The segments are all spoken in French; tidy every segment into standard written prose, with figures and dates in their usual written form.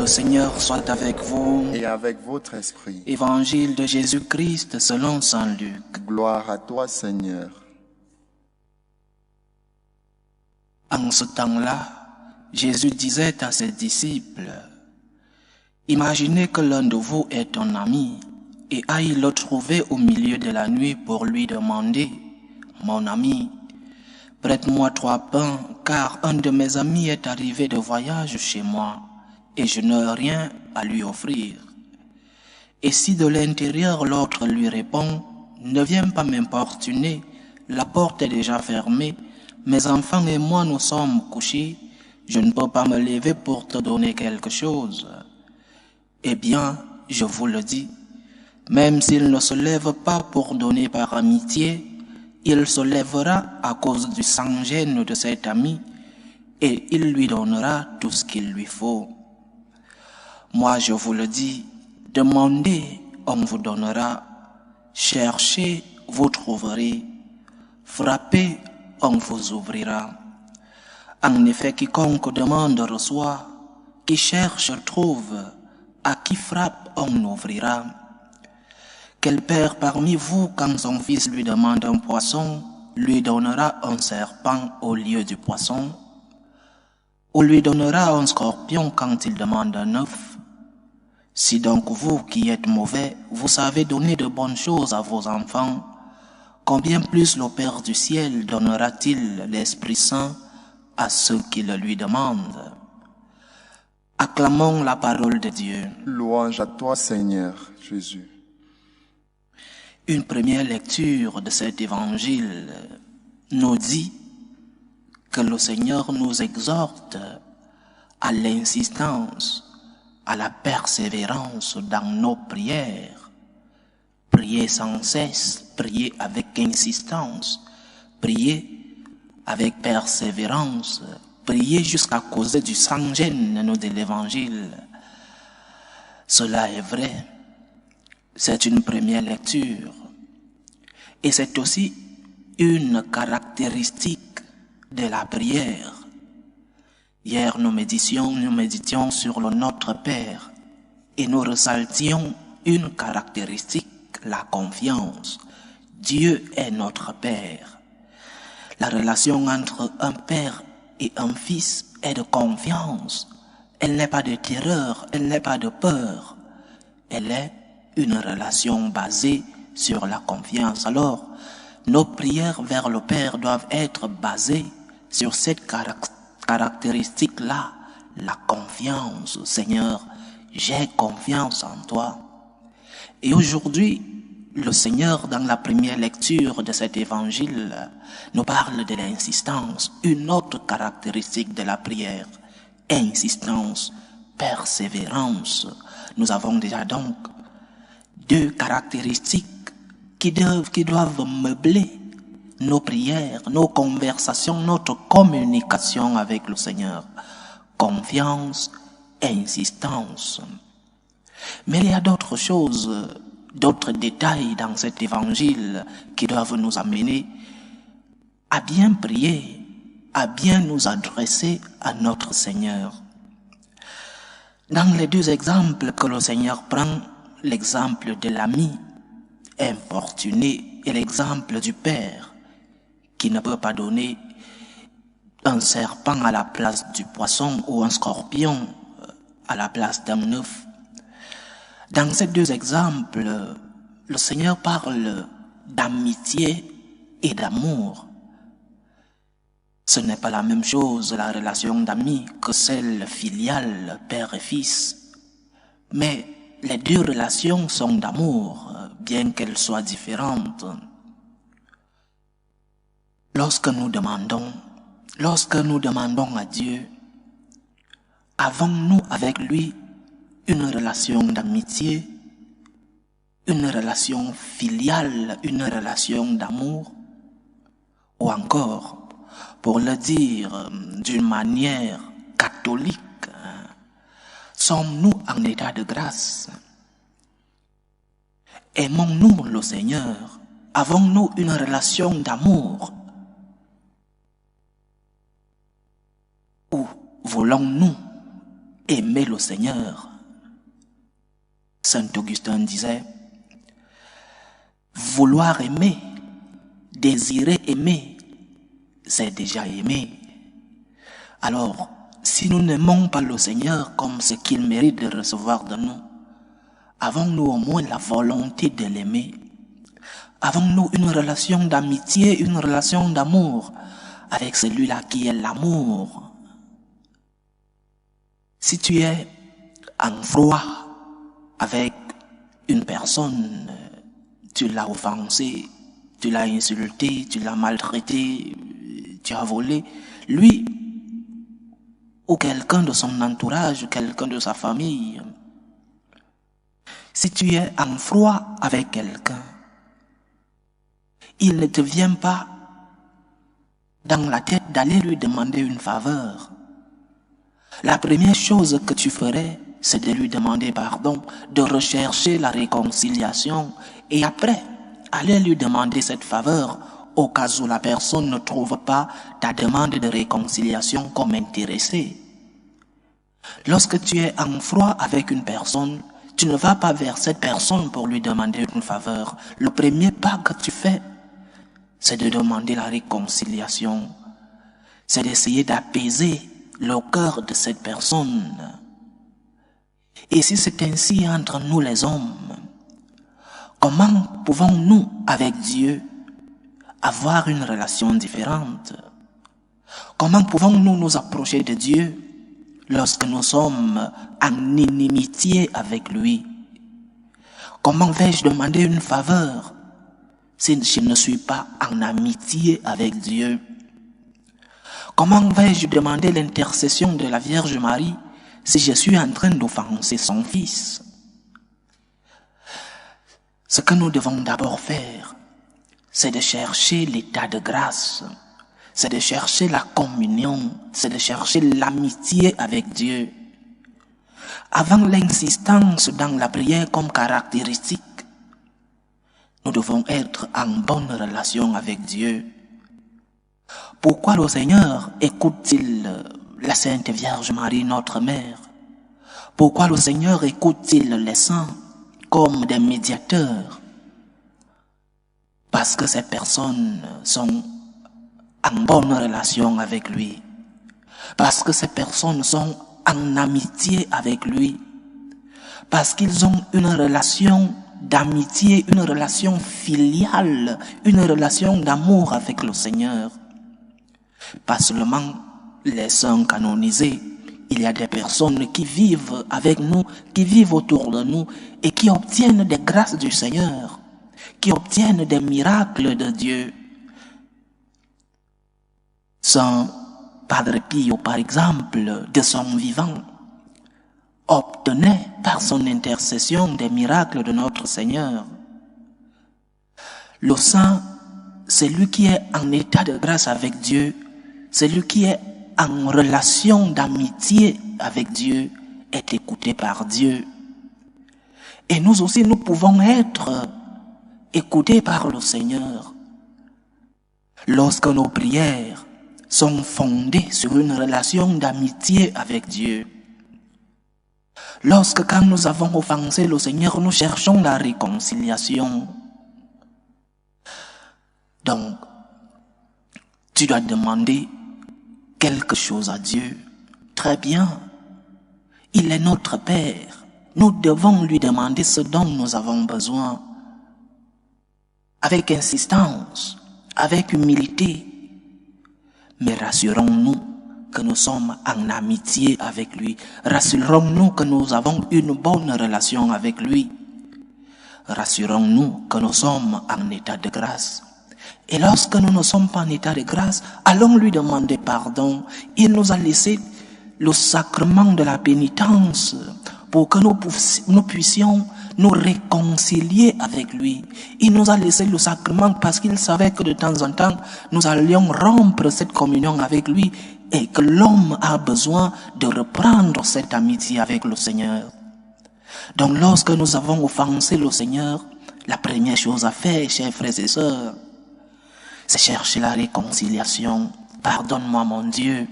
Le Seigneur soit avec vous. Et avec votre esprit. Évangile de Jésus-Christ selon saint Luc. Gloire à toi, Seigneur. En ce temps-là, Jésus disait à ses disciples, « Imaginez que l'un de vous est un ami et aille le trouver au milieu de la nuit pour lui demander, « Mon ami, prête-moi 3 pains, car un de mes amis est arrivé de voyage chez moi et je n'ai rien à lui offrir. » Et si de l'intérieur l'autre lui répond, « Ne viens pas m'importuner, la porte est déjà fermée, mes enfants et moi nous sommes couchés, je ne peux pas me lever pour te donner quelque chose. » Eh bien, je vous le dis, même s'il ne se lève pas pour donner par amitié, il se lèvera à cause du sans-gêne de cet ami et il lui donnera tout ce qu'il lui faut. Moi, je vous le dis, demandez, on vous donnera, cherchez, vous trouverez, frappez, on vous ouvrira. En effet, quiconque demande reçoit, qui cherche trouve, à qui frappe on ouvrira. Quel père parmi vous, quand son fils lui demande un poisson, lui donnera un serpent au lieu du poisson? Ou lui donnera un scorpion quand il demande un œuf? Si donc vous, qui êtes mauvais, vous savez donner de bonnes choses à vos enfants, combien plus le Père du ciel donnera-t-il l'Esprit Saint à ceux qui le lui demandent? Acclamons la parole de Dieu. Louange à toi, Seigneur Jésus. Une première lecture de cet évangile nous dit que le Seigneur nous exhorte à l'insistance, à la persévérance dans nos prières. Priez sans cesse, priez avec insistance, priez avec persévérance, priez jusqu'à causer du sans-gêne de l'évangile. Cela est vrai. C'est une première lecture. Et c'est aussi une caractéristique de la prière. Hier, nous méditions sur le Notre Père et nous ressaltions une caractéristique, la confiance. Dieu est notre Père. La relation entre un père et un fils est de confiance. Elle n'est pas de terreur, elle n'est pas de peur. Elle est une relation basée sur la confiance. Alors, nos prières vers le Père doivent être basées sur cette caractéristique-là, la confiance. Seigneur, j'ai confiance en toi. Et aujourd'hui, le Seigneur, dans la première lecture de cet évangile, nous parle de l'insistance, une autre caractéristique de la prière. Insistance, persévérance. Nous avons déjà donc 2 caractéristiques qui doivent meubler nos prières, nos conversations, notre communication avec le Seigneur. Confiance, insistance. Mais il y a d'autres choses, d'autres détails dans cet évangile qui doivent nous amener à bien prier, à bien nous adresser à notre Seigneur. Dans les 2 exemples que le Seigneur prend, l'exemple de l'ami importuné et l'exemple du Père qui ne peut pas donner un serpent à la place du poisson ou un scorpion à la place d'un œuf. Dans ces 2 exemples, le Seigneur parle d'amitié et d'amour. Ce n'est pas la même chose, la relation d'amis, que celle filiale, père et fils. Mais les 2 relations sont d'amour, bien qu'elles soient différentes. Lorsque nous demandons à Dieu, avons-nous avec lui une relation d'amitié, une relation filiale, une relation d'amour? Ou encore, pour le dire d'une manière catholique, sommes-nous en état de grâce? Aimons-nous le Seigneur? Avons-nous une relation d'amour? Ou voulons-nous aimer le Seigneur. Saint Augustin disait, vouloir aimer, désirer aimer, c'est déjà aimer. Alors, si nous n'aimons pas le Seigneur comme ce qu'il mérite de recevoir de nous, avons-nous au moins la volonté de l'aimer? Avons-nous une relation d'amitié, une relation d'amour avec celui-là qui est l'amour? Si tu es en froid avec une personne, tu l'as offensé, tu l'as insulté, tu l'as maltraité, tu as volé, lui ou quelqu'un de son entourage, quelqu'un de sa famille. Si tu es en froid avec quelqu'un, il ne te vient pas dans la tête d'aller lui demander une faveur. La première chose que tu ferais, c'est de lui demander pardon, de rechercher la réconciliation et après, aller lui demander cette faveur au cas où la personne ne trouve pas ta demande de réconciliation comme intéressée. Lorsque tu es en froid avec une personne, tu ne vas pas vers cette personne pour lui demander une faveur. Le premier pas que tu fais, c'est de demander la réconciliation. C'est d'essayer d'apaiser le cœur de cette personne. Et si c'est ainsi entre nous les hommes, comment pouvons-nous, avec Dieu, avoir une relation différente? Comment pouvons-nous nous approcher de Dieu lorsque nous sommes en inimitié avec lui? Comment vais-je demander une faveur si je ne suis pas en amitié avec Dieu? Comment vais-je demander l'intercession de la Vierge Marie si je suis en train d'offenser son Fils? Ce que nous devons d'abord faire, c'est de chercher l'état de grâce, c'est de chercher la communion, c'est de chercher l'amitié avec Dieu. Avant l'insistance dans la prière comme caractéristique, nous devons être en bonne relation avec Dieu. Pourquoi le Seigneur écoute-t-il la Sainte Vierge Marie, notre Mère? Pourquoi le Seigneur écoute-t-il les saints comme des médiateurs? Parce que ces personnes sont en bonne relation avec lui. Parce que ces personnes sont en amitié avec lui. Parce qu'ils ont une relation d'amitié, une relation filiale, une relation d'amour avec le Seigneur. Pas seulement les saints canonisés, il y a des personnes qui vivent avec nous, qui vivent autour de nous et qui obtiennent des grâces du Seigneur, qui obtiennent des miracles de Dieu. Saint Padre Pio, par exemple, de son vivant, obtenait par son intercession des miracles de notre Seigneur. Le saint, c'est lui qui est en état de grâce avec Dieu, c'est lui qui est en relation d'amitié avec Dieu, est écouté par Dieu. Et nous aussi, nous pouvons être écoutés par le Seigneur lorsque nos prières sont fondées sur une relation d'amitié avec Dieu. Lorsque, quand nous avons offensé le Seigneur, nous cherchons la réconciliation. Donc, tu dois demander quelque chose à Dieu. Très bien. Il est notre Père. Nous devons lui demander ce dont nous avons besoin. Avec insistance, avec humilité. Mais rassurons-nous que nous sommes en amitié avec lui. Rassurons-nous que nous avons une bonne relation avec lui. Rassurons-nous que nous sommes en état de grâce. Et lorsque nous ne sommes pas en état de grâce, allons lui demander pardon. Il nous a laissé le sacrement de la pénitence pour que nous puissions nous réconcilier avec lui. Il nous a laissé le sacrement parce qu'il savait que de temps en temps, nous allions rompre cette communion avec lui et que l'homme a besoin de reprendre cette amitié avec le Seigneur. Donc lorsque nous avons offensé le Seigneur, la première chose à faire, chers frères et sœurs, c'est chercher la réconciliation. Pardonne-moi, mon Dieu.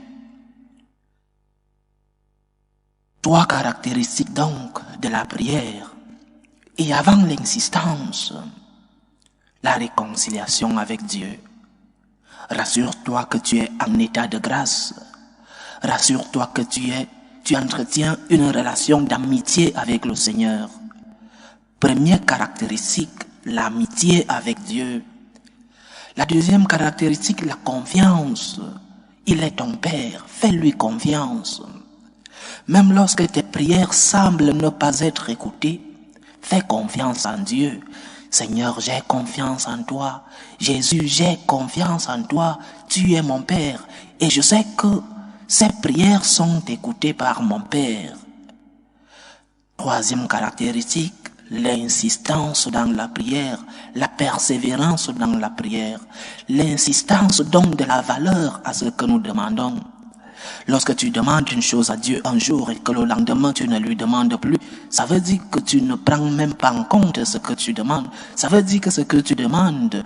Trois caractéristiques donc de la prière. Et avant l'insistance, la réconciliation avec Dieu. Rassure-toi que tu es en état de grâce. Rassure-toi que tu entretiens une relation d'amitié avec le Seigneur. Première caractéristique, l'amitié avec Dieu. La deuxième caractéristique, la confiance. Il est ton Père, fais-lui confiance. Même lorsque tes prières semblent ne pas être écoutées, fais confiance en Dieu. Seigneur, j'ai confiance en toi. Jésus, j'ai confiance en toi. Tu es mon Père. Et je sais que ces prières sont écoutées par mon Père. Troisième caractéristique, l'insistance dans la prière, la persévérance dans la prière. L'insistance donne de la valeur à ce que nous demandons. Lorsque tu demandes une chose à Dieu un jour et que le lendemain tu ne lui demandes plus, ça veut dire que tu ne prends même pas en compte ce que tu demandes. Ça veut dire que ce que tu demandes,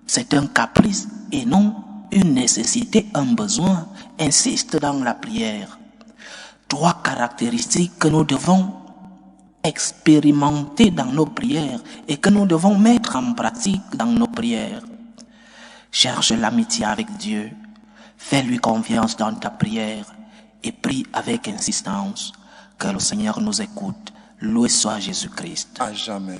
c'est un caprice et non une nécessité, un besoin. Insiste dans la prière. Trois caractéristiques que nous devons expérimenter dans nos prières et que nous devons mettre en pratique dans nos prières. Cherche l'amitié avec Dieu. Fais-lui confiance dans ta prière et prie avec insistance. Que le Seigneur nous écoute. Loué soit Jésus-Christ. À jamais.